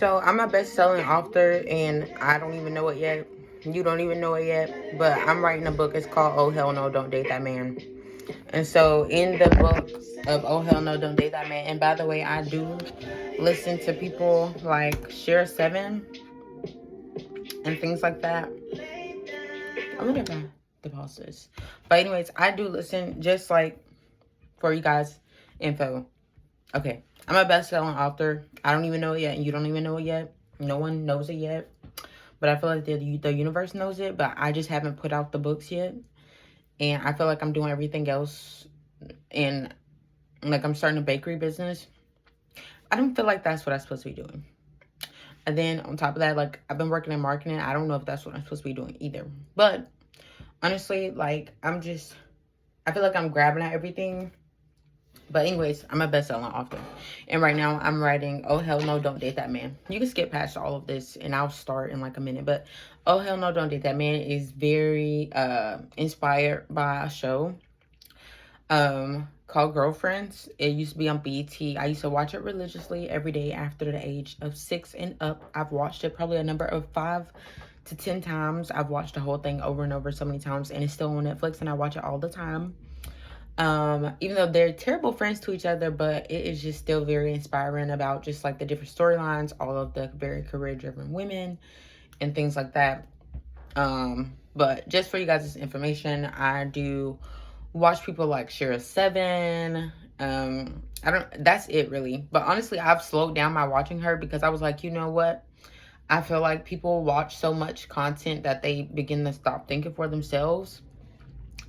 So I'm a best-selling author, and I don't even know it yet. You don't even know it yet, but I'm writing a book. It's called Oh Hell No, Don't Date That Man. And so in the book of Oh Hell No, Don't Date That Man, and by the way, I do listen to people like Share Seven and things like that. I wonder if I the pause this. But anyways, I do listen just like for you guys info. Okay. I'm a best-selling author. I don't even know it yet, and you don't even know it yet. No one knows it yet. But I feel like the universe knows it, but I just haven't put out the books yet. And I feel like I'm doing everything else. And like I'm starting a bakery business. I don't feel like that's what I'm supposed to be doing. And then on top of that, like I've been working in marketing. I don't know if that's what I'm supposed to be doing either. But honestly, like I feel like I'm grabbing at everything. But anyways, I'm a best-selling author. And right now I'm writing Oh Hell No, Don't Date That Man. You can skip past all of this and I'll start in like a minute. But Oh Hell No, Don't Date That Man is very inspired by a show called Girlfriends. It used to be on BET. I used to watch it religiously every day after the age of 6 and up. I've watched it probably a number of 5 to 10 times. I've watched the whole thing over and over so many times, and it's still on Netflix and I watch it all the time. Even though they're terrible friends to each other, but it is just still very inspiring about just like the different storylines, all of the very career-driven women and things like that. But just for you guys' information, I do watch people like Shira Seven. That's it really. But honestly, I've slowed down my watching her because I was like, you know what? I feel like people watch so much content that they begin to stop thinking for themselves.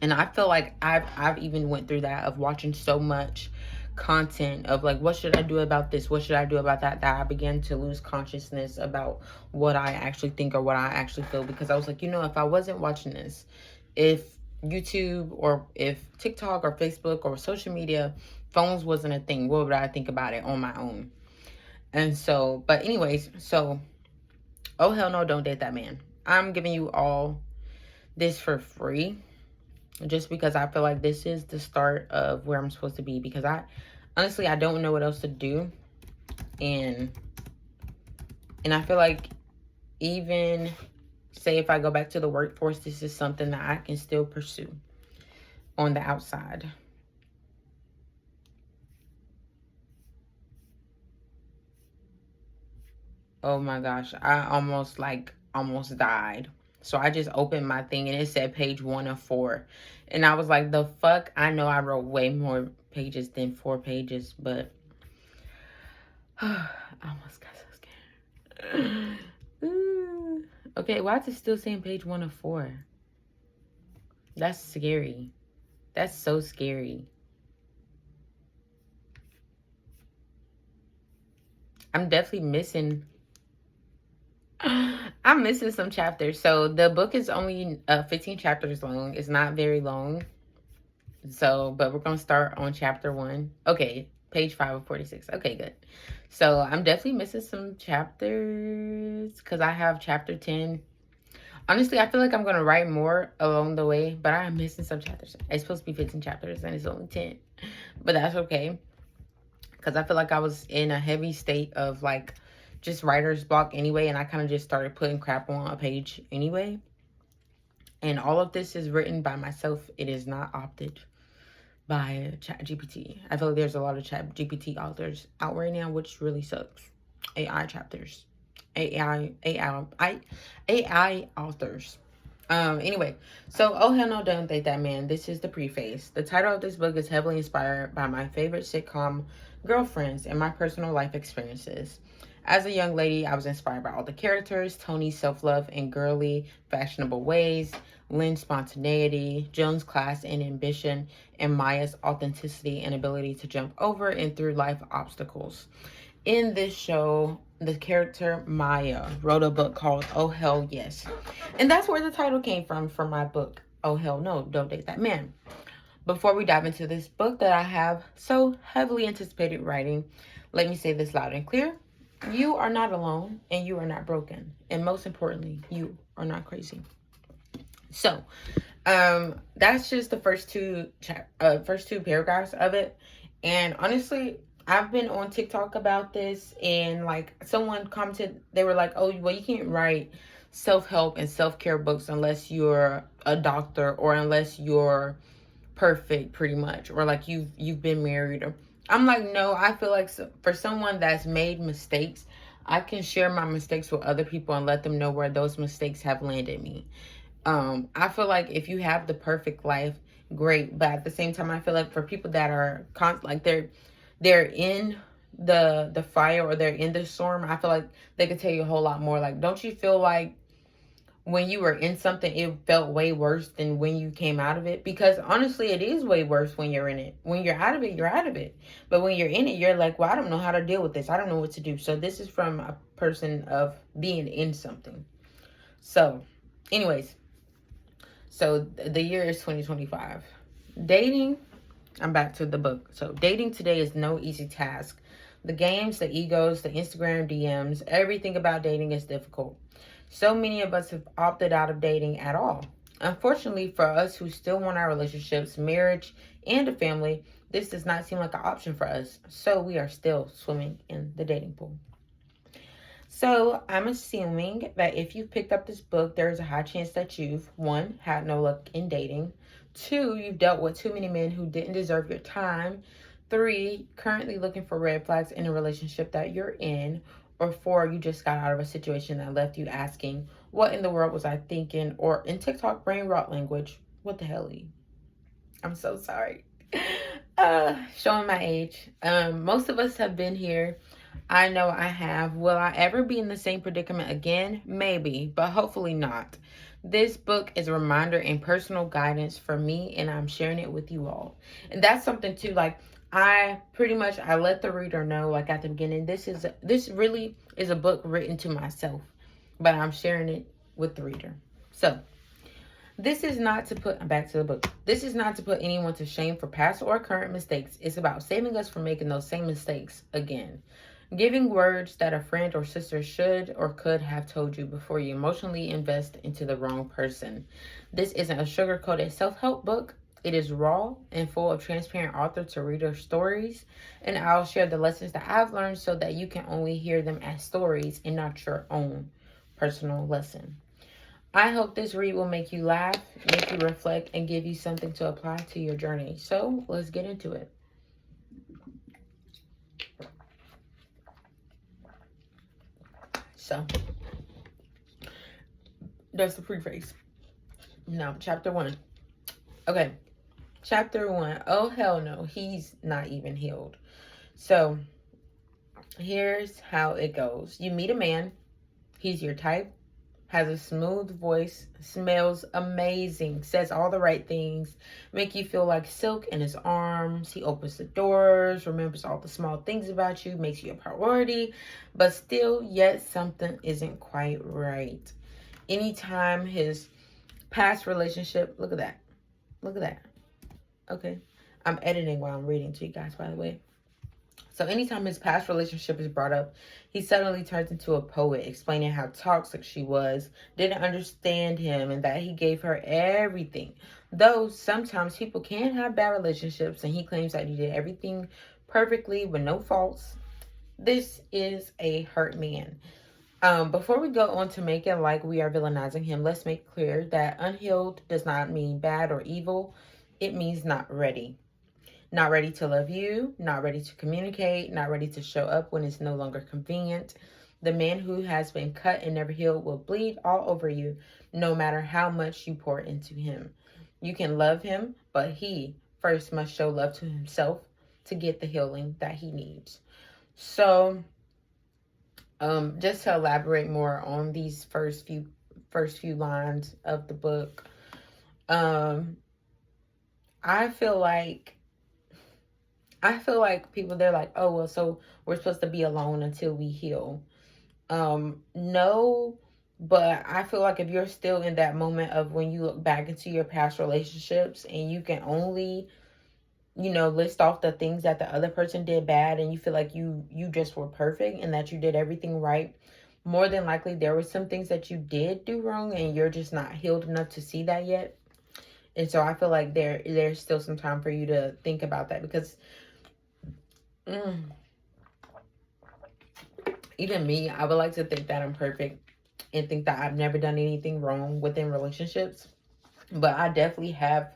And I feel like I've even went through that of watching so much content of like, what should I do about this? What should I do about that? That I began to lose consciousness about what I actually think or what I actually feel. Because I was like, you know, if I wasn't watching this, if YouTube or if TikTok or Facebook or social media, phones wasn't a thing, what would I think about it on my own? And so, but anyways, so, Oh Hell No, Don't Date That Man. I'm giving you all this for free. Just because I feel like this is the start of where I'm supposed to be. Because honestly, I don't know what else to do. And I feel like even, say if I go back to the workforce, this is something that I can still pursue on the outside. Oh my gosh, I almost died. So I just opened my thing and it said page 1 of 4. And I was like, the fuck? I know I wrote way more pages than 4 pages, but I almost got so scared. Ooh. Okay, why is it still saying page 1 of 4? That's scary. That's so scary. I'm definitely missing. I'm missing some chapters. So the book is only 15 chapters long. It's not very long. So, but we're going to start on chapter 1. Okay, page 5 of 46. Okay, good. So I'm definitely missing some chapters because I have chapter 10. Honestly, I feel like I'm going to write more along the way, but I'm missing some chapters. It's supposed to be 15 chapters and it's only 10. But that's okay. Because I feel like I was in a heavy state of like just writer's block anyway. And I kind of just started putting crap on a page anyway. And all of this is written by myself. It is not opted by ChatGPT. I feel like there's a lot of ChatGPT authors out right now, which really sucks. AI chapters. AI authors. Anyway, so Oh Hell No, Don't Date That Man. This is the preface. The title of this book is heavily inspired by my favorite sitcom, Girlfriends, and my personal life experiences. As a young lady, I was inspired by all the characters, Tony's self-love and girly, fashionable ways, Lynn's spontaneity, Joan's class and ambition, and Maya's authenticity and ability to jump over and through life obstacles. In this show, the character Maya wrote a book called Oh Hell Yes. And that's where the title came from my book, Oh Hell No, Don't Date That Man. Before we dive into this book that I have so heavily anticipated writing, let me say this loud and clear. You are not alone and you are not broken. And most importantly, you are not crazy. So, that's just the first two paragraphs of it. And honestly, I've been on TikTok about this, and like someone commented, they were like, "Oh, well, you can't write self-help and self-care books unless you're a doctor or unless you're perfect, pretty much, or like you've been married." Or I'm like, no, I feel like for someone that's made mistakes, I can share my mistakes with other people and let them know where those mistakes have landed me. I feel like if you have the perfect life, great, but at the same time, I feel like for people that are like they're in the fire or they're in the storm, I feel like they could tell you a whole lot more. Like, don't you feel like when you were in something, it felt way worse than when you came out of it? Because honestly, it is way worse when you're in it. When you're out of it, you're out of it. But when you're in it, you're like, well, I don't know how to deal with this. I don't know what to do. So this is from a person of being in something. So, anyways, so the year is 2025. Dating, I'm back to the book. So dating today is no easy task. The games, the egos, the Instagram DMs, everything about dating is difficult. So many of us have opted out of dating at all. Unfortunately, for us who still want our relationships, marriage, and a family, this does not seem like an option for us. So we are still swimming in the dating pool. So I'm assuming that if you've picked up this book, there's a high chance that you've, one, had no luck in dating. Two, you've dealt with too many men who didn't deserve your time. Three, currently looking for red flags in a relationship that you're in. Or four, you just got out of a situation that left you asking, what in the world was I thinking? Or in TikTok brain rot language, what the hell? I'm so sorry. Showing my age. Most of us have been here. I know I have. Will I ever be in the same predicament again? Maybe, but hopefully not. This book is a reminder and personal guidance for me, and I'm sharing it with you all. And that's something too, like I let the reader know, like at the beginning, this really is a book written to myself, but I'm sharing it with the reader. So this is not to put, back to the book. This is not to put anyone to shame for past or current mistakes. It's about saving us from making those same mistakes again. Giving words that a friend or sister should or could have told you before you emotionally invest into the wrong person. This isn't a sugar-coated self-help book. It is raw and full of transparent author to reader stories. And I'll share the lessons that I've learned so that you can only hear them as stories and not your own personal lesson. I hope this read will make you laugh, make you reflect, and give you something to apply to your journey. So let's get into it. So that's the preface. Now, chapter 1. Okay, chapter 1. Oh, hell no, he's not even healed. So here's how it goes. You meet a man, he's your type, has a smooth voice, smells amazing, says all the right things, make you feel like silk in his arms. He opens the doors, remembers all the small things about you, makes you a priority, but still, yet something isn't quite right. Anytime his past relationship, look at that. Look at that. Okay. I'm editing while I'm reading to you guys, by the way. So anytime his past relationship is brought up, he suddenly turns into a poet, explaining how toxic she was, didn't understand him, and that he gave her everything. Though sometimes people can have bad relationships, and he claims that he did everything perfectly with no faults. This is a hurt man. Before we go on to make it like we are villainizing him, let's make clear that unhealed does not mean bad or evil. It means not ready. Not ready to love you, not ready to communicate, not ready to show up when it's no longer convenient. The man who has been cut and never healed will bleed all over you, no matter how much you pour into him. You can love him, but he first must show love to himself to get the healing that he needs. So, just to elaborate more on these first few lines of the book, I feel like people, they're like, oh, well, so we're supposed to be alone until we heal. No, but I feel like if you're still in that moment of when you look back into your past relationships and you can only, list off the things that the other person did bad, and you feel like you just were perfect and that you did everything right, more than likely there were some things that you did do wrong and you're just not healed enough to see that yet. And so I feel like there's still some time for you to think about that, because Mm. Even me, I would like to think that I'm perfect and think that I've never done anything wrong within relationships. But I definitely have.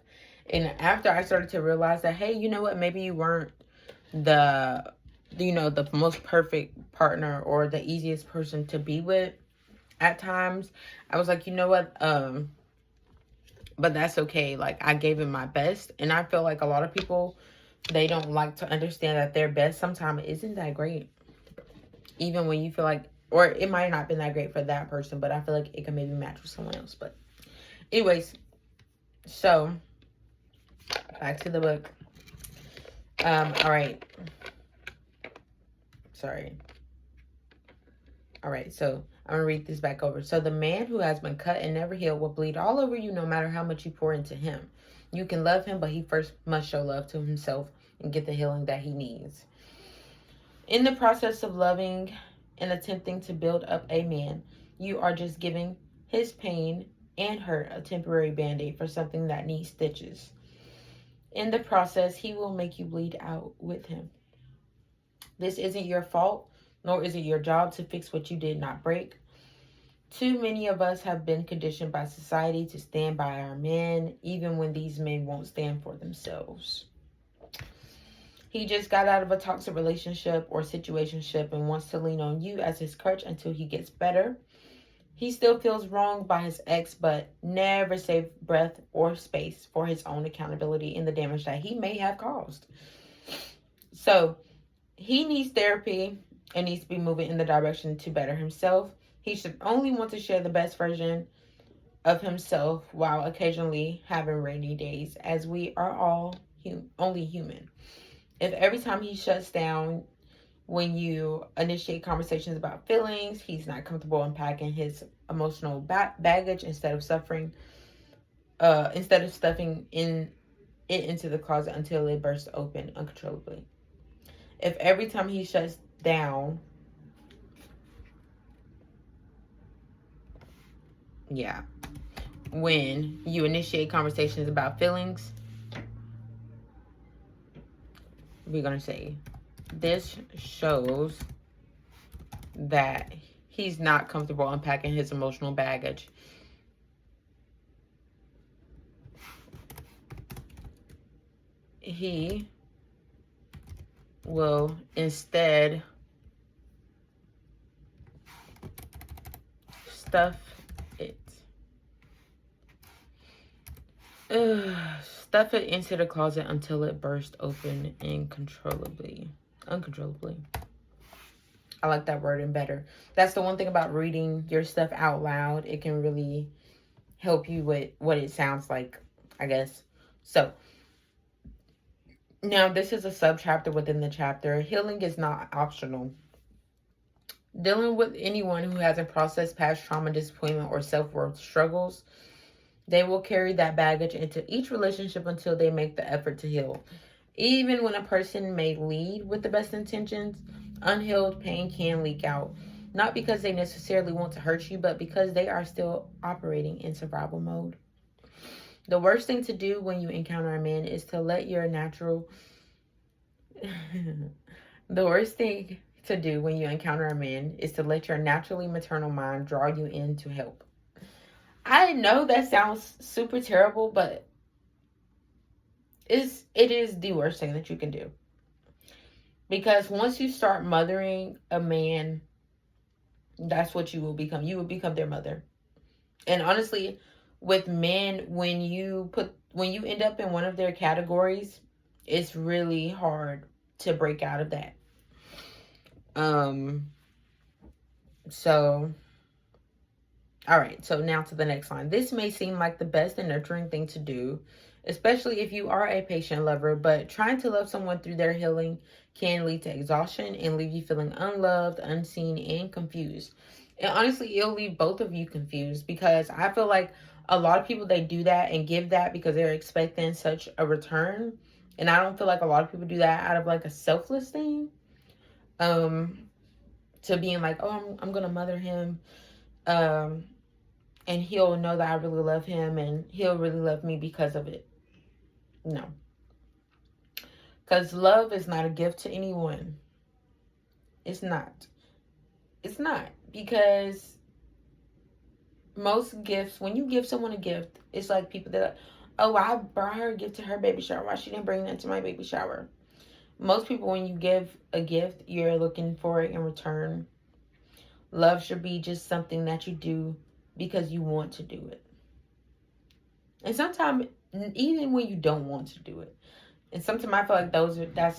And after I started to realize that, hey, you know what? Maybe you weren't the, the most perfect partner or the easiest person to be with at times. I was like, you know what? But that's okay. Like, I gave it my best. And I feel like a lot of people, they don't like to understand that their best sometimes isn't that great. Even when you feel like, or it might not been that great for that person, but I feel like it can maybe match with someone else. But anyways, so back to the book. All right. Sorry. All right, so I'm going to read this back over. So the man who has been cut and never healed will bleed all over you no matter how much you pour into him. You can love him, but he first must show love to himself and get the healing that he needs. In the process of loving and attempting to build up a man, you are just giving his pain and hurt a temporary band-aid for something that needs stitches. In the process, he will make you bleed out with him. This isn't your fault, nor is it your job to fix what you did not break. Too many of us have been conditioned by society to stand by our men, even when these men won't stand for themselves. He just got out of a toxic relationship or situationship and wants to lean on you as his crutch until he gets better. He still feels wronged by his ex, but never saved breath or space for his own accountability in the damage that he may have caused. So he needs therapy and needs to be moving in the direction to better himself. He should only want to share the best version of himself while occasionally having rainy days, as we are all only human. If every time he shuts down when you initiate conversations about feelings, he's not comfortable unpacking his emotional baggage instead of stuffing it into the closet until it bursts open uncontrollably. If every time he shuts down, when you initiate conversations about feelings, we're going to say, this shows that he's not comfortable unpacking his emotional baggage. He will instead stuff it. Stuff it into the closet until it bursts open uncontrollably. I like that wording better. That's the one thing about reading your stuff out loud. It can really help you with what it sounds like, I guess. So, now this is a sub-chapter within the chapter. Healing is not optional. Dealing with anyone who hasn't processed past trauma, disappointment, or self-worth struggles, they will carry that baggage into each relationship until they make the effort to heal. Even when a person may lead with the best intentions, unhealed pain can leak out. Not because they necessarily want to hurt you, but because they are still operating in survival mode. The worst thing to do when you encounter a man is to let your natural... The worst thing to do when you encounter a man is to let your naturally maternal mind draw you in to help. I know that sounds super terrible, but it is the worst thing that you can do. Because once you start mothering a man, that's what you will become. You will become their mother. And honestly, with men, when you end up in one of their categories, it's really hard to break out of that. So, all right, so now to the next line. This may seem like the best and nurturing thing to do, especially if you are a patient lover, but trying to love someone through their healing can lead to exhaustion and leave you feeling unloved, unseen, and confused. And honestly, it'll leave both of you confused, because I feel like a lot of people, they do that and give that because they're expecting such a return. And I don't feel like a lot of people do that out of like a selfless thing. To being like, oh, I'm gonna mother him, and he'll know that I really love him and he'll really love me because of it. No. Because love is not a gift to anyone. It's not. It's not. Because most gifts, when you give someone a gift, it's like people that are, oh, I brought her a gift to her baby shower. Why she didn't bring that to my baby shower? Most people, when you give a gift, you're looking for it in return. Love should be just something that you do because you want to do it. And sometimes, even when you don't want to do it. And sometimes I feel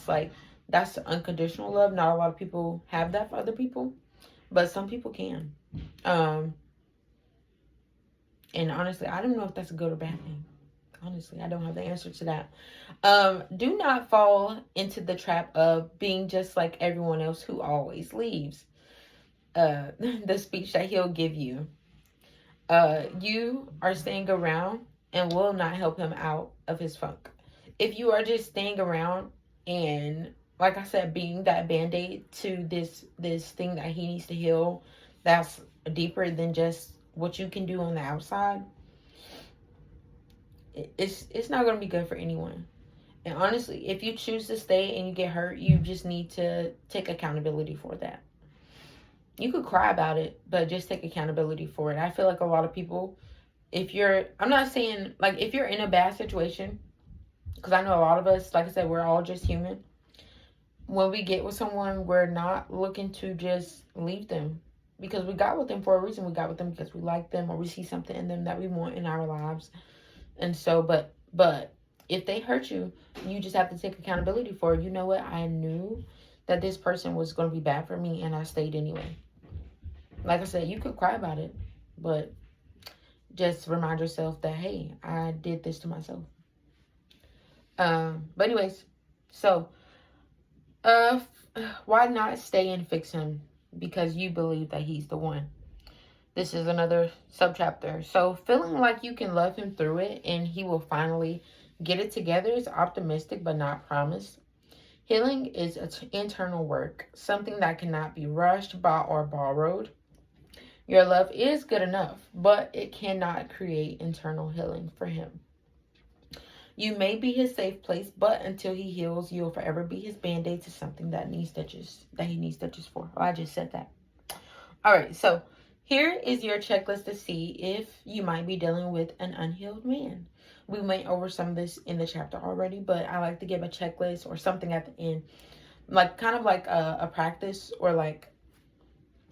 like that's unconditional love. Not a lot of people have that for other people, but some people can. And honestly, I don't know if that's a good or bad thing. Honestly, I don't have the answer to that. Do not fall into the trap of being just like everyone else who always leaves. The speech that he'll give you. You are staying around and will not help him out of his funk. If you are just staying around and, like I said, being that band-aid to this thing that he needs to heal, that's deeper than just what you can do on the outside, it's not going to be good for anyone. And honestly, if you choose to stay and you get hurt, you just need to take accountability for that. You could cry about it, but just take accountability for it. I feel like a lot of people, I'm not saying, like, if you're in a bad situation, because I know a lot of us, like I said, we're all just human. When we get with someone, we're not looking to just leave them, because we got with them for a reason. We got with them because we like them, or we see something in them that we want in our lives. And so, but if they hurt you, you just have to take accountability for it. You know what? I knew that this person was going to be bad for me, and I stayed anyway. Like I said, you could cry about it, but just remind yourself that, hey, I did this to myself. But anyways, so why not stay and fix him? Because you believe that he's the one. This is another subchapter. So feeling like you can love him through it and he will finally get it together is optimistic but not promised. Healing is internal work, something that cannot be rushed, bought, or borrowed. Your love is good enough, but it cannot create internal healing for him. You may be his safe place, but until he heals, you'll forever be his band-aid to something that needs stitches, that he needs stitches for. Oh, I just said that. All right, so here is your checklist to see if you might be dealing with an unhealed man. We went over some of this in the chapter already, but I like to give a checklist or something at the end, like kind of like a practice, or like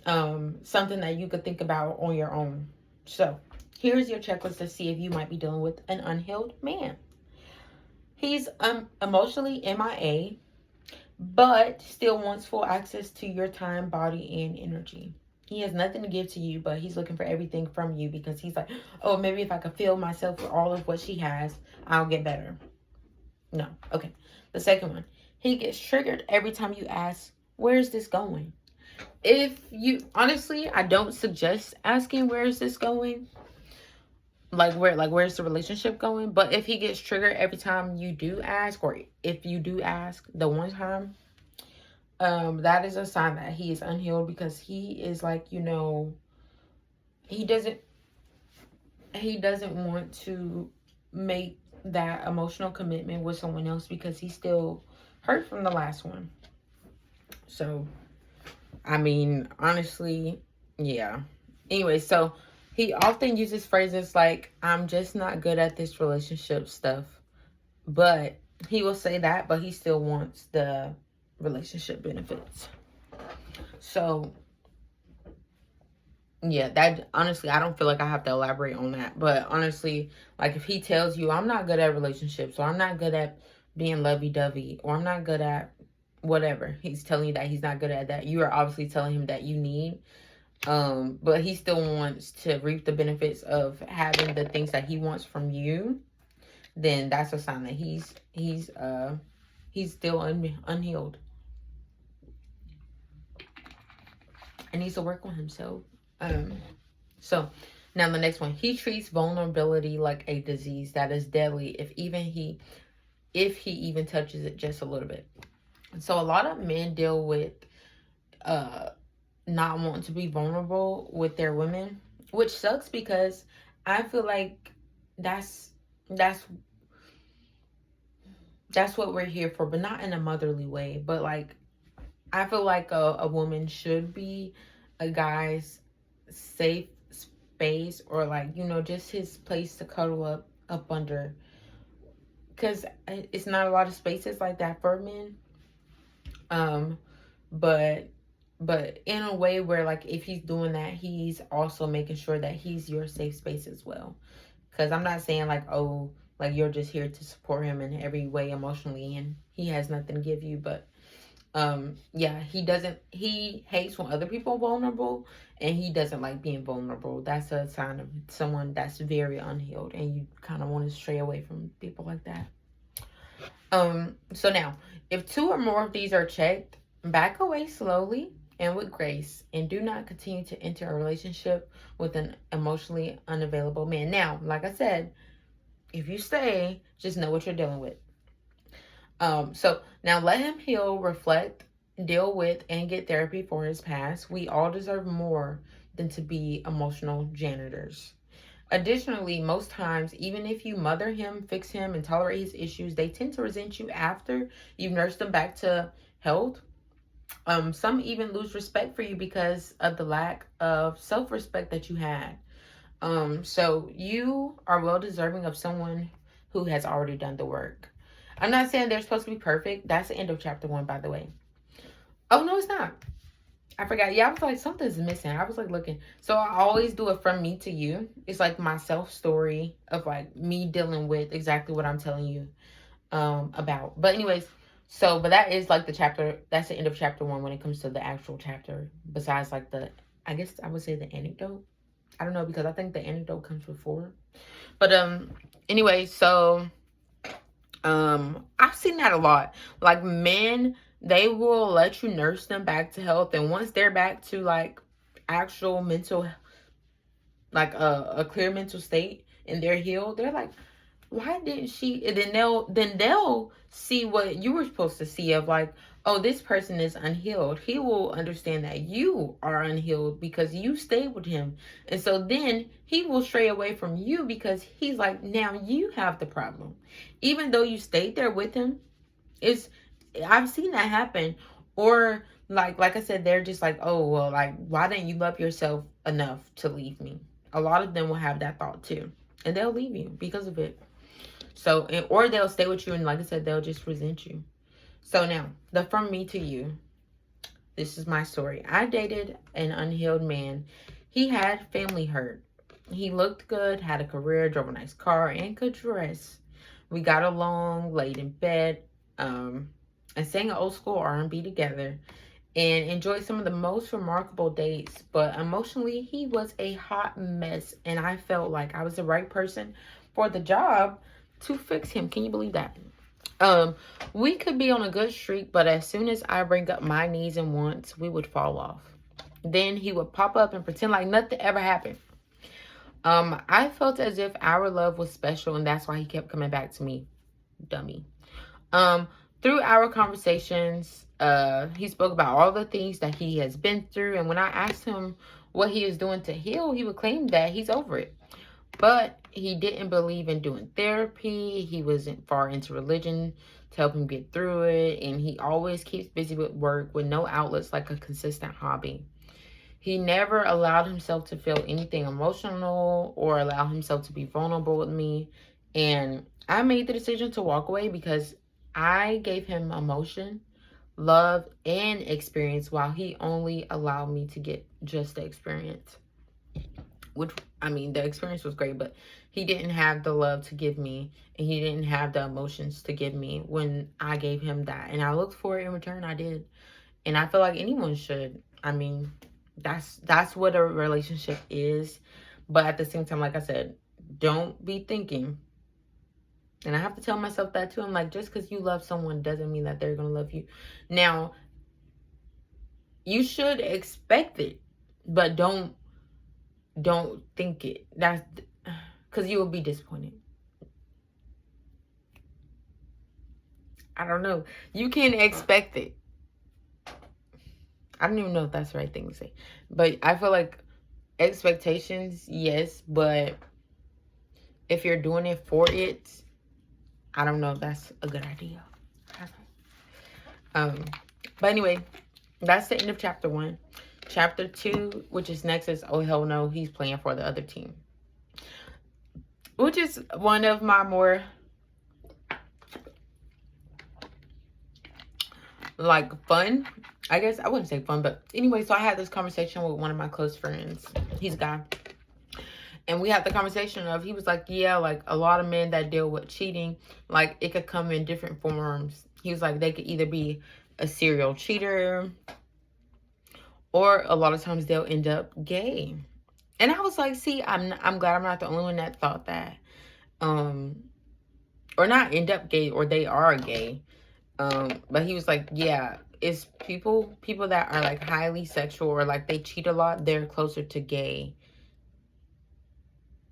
something that you could think about on your own. So here's your checklist to see if you might be dealing with an unhealed man. He's emotionally MIA, but still wants full access to your time, body, and energy. He has nothing to give to you, but he's looking for everything from you because he's like, oh, maybe if I could fill myself with all of what she has, I'll get better. No. Okay. The second one. He gets triggered every time you ask, where is this going? If you, honestly, I don't suggest asking, where is this going? Where's the relationship going? But if he gets triggered every time you do ask, or if you do ask the one time, that is a sign that he is unhealed, because he is like, you know, he doesn't want to make that emotional commitment with someone else because he's still hurt from the last one. So, I mean, honestly, yeah. Anyway, so he often uses phrases like, I'm just not good at this relationship stuff. But he will say that, but he still wants the relationship benefits. So, yeah, that, honestly, I don't feel like I have to elaborate on that. But honestly, like, if he tells you, I'm not good at relationships, or I'm not good at being lovey-dovey, or I'm not good at whatever, he's telling you that he's not good at that, you are obviously telling him that you need. But he still wants to reap the benefits of having the things that he wants from you. Then that's a sign that he's still unhealed and needs to work on himself. So now the next one, he treats vulnerability like a disease that is deadly if he even touches it just a little bit. So a lot of men deal with not wanting to be vulnerable with their women, which sucks, because I feel like that's That's what we're here for, but not in a motherly way. But like, I feel like a woman should be a guy's safe space, or like, just his place to cuddle up under, because it's not a lot of spaces like that for men. um but in a way where, like, if he's doing that, he's also making sure that he's your safe space as well. Because I'm not saying like, oh, like you're just here to support him in every way emotionally and he has nothing to give you. But yeah, he hates when other people are vulnerable, and he doesn't like being vulnerable. That's a sign of someone that's very unhealed, and you kind of want to stray away from people like that. So now, if 2 or more of these are checked, back away slowly and with grace, and do not continue to enter a relationship with an emotionally unavailable man. Now, like I said, if you stay, just know what you're dealing with. So now let him heal, reflect, deal with, and get therapy for his past. We all deserve more than to be emotional janitors. Additionally, most times, even if you mother him, fix him, and tolerate his issues, they tend to resent you after you've nursed them back to health. Some even lose respect for you because of the lack of self-respect that you had. So you are well deserving of someone who has already done the work. I'm not saying they're supposed to be perfect. That's the end of chapter 1, by the way. Oh, no, it's not. I forgot. Yeah, I was like, something's missing. I was like looking. So I always do it from me to you. It's like my self story of like me dealing with exactly what I'm telling you about. But anyways, but that is like the chapter. That's the end of chapter 1 when it comes to the actual chapter. Besides like I guess I would say the anecdote. I don't know, because I think the anecdote comes before. But anyway, so I've seen that a lot. Like, men, they will let you nurse them back to health, and once they're back to like actual mental, like a clear mental state, and they're healed, they're like, why didn't she? And then they'll see what you were supposed to see of like, oh, this person is unhealed. He will understand that you are unhealed because you stayed with him. And so then he will stray away from you because he's like, now you have the problem. Even though you stayed there with him, I've seen that happen. Or like I said, they're just like, oh, well, like, why didn't you love yourself enough to leave me? A lot of them will have that thought too. And they'll leave you because of it. So, or they'll stay with you, and like I said, they'll just resent you. So now, the from me to you. This is my story. I dated an unhealed man. He had family hurt. He looked good, had a career, drove a nice car, and could dress. We got along, laid in bed, and sang an old school R&B together, and enjoyed some of the most remarkable dates. But emotionally, he was a hot mess, and I felt like I was the right person for the job to fix him. Can you believe that? We could be on a good streak, but as soon as I bring up my needs and wants, we would fall off. Then he would pop up and pretend like nothing ever happened. I felt as if our love was special, and that's why he kept coming back to me. Dummy. Through our conversations, he spoke about all the things that he has been through, and when I asked him what he is doing to heal, he would claim that he's over it. But he didn't believe in doing therapy. He wasn't far into religion to help him get through it. And he always keeps busy with work with no outlets like a consistent hobby. He never allowed himself to feel anything emotional or allow himself to be vulnerable with me. And I made the decision to walk away because I gave him emotion, love, and experience, while he only allowed me to get just the experience. Which, I mean, the experience was great, but he didn't have the love to give me, and he didn't have the emotions to give me when I gave him that. And I looked for it in return. I did. And I feel like anyone should. I mean, that's what a relationship is. But at the same time, like I said, don't be thinking. And I have to tell myself that too. I'm like, just because you love someone doesn't mean that they're going to love you. Now, you should expect it, but don't think it. That's because you will be disappointed. I don't know. You can't expect it. I don't even know if that's the right thing to say. But I feel like expectations, yes. But if you're doing it for it, I don't know if that's a good idea. But anyway, that's the end of chapter 1. Chapter 2, which is next, is oh hell no, he's playing for the other team, which is one of my more like fun, I guess. I wouldn't say fun, but anyway, so I had this conversation with one of my close friends. He's a guy. And we had the conversation of, he was like, yeah, like a lot of men that deal with cheating, like it could come in different forms. He was like, they could either be a serial cheater, or a lot of times they'll end up gay. And I was like, see, I'm glad I'm not the only one that thought that. Or not end up gay, or they are gay. But he was like, yeah, it's people that are like highly sexual, or like they cheat a lot, they're closer to gay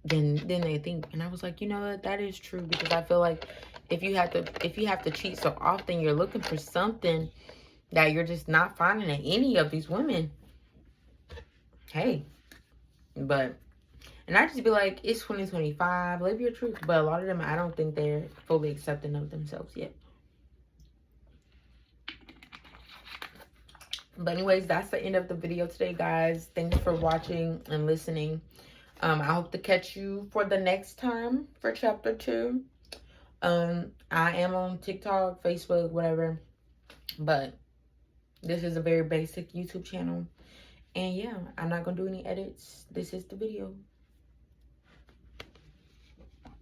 than they think. And I was like, you know what, that is true, because I feel like if you have to cheat so often, you're looking for something that you're just not finding in any of these women. Hey, but, and I just be like, it's 2025, live your truth. But a lot of them, I don't think they're fully accepting of themselves yet. But anyways, that's the end of the video today, guys. Thanks for watching and listening. I hope to catch you for the next time for chapter 2. I am on TikTok, Facebook, whatever. But this is a very basic YouTube channel. And yeah, I'm not going to do any edits. This is the video.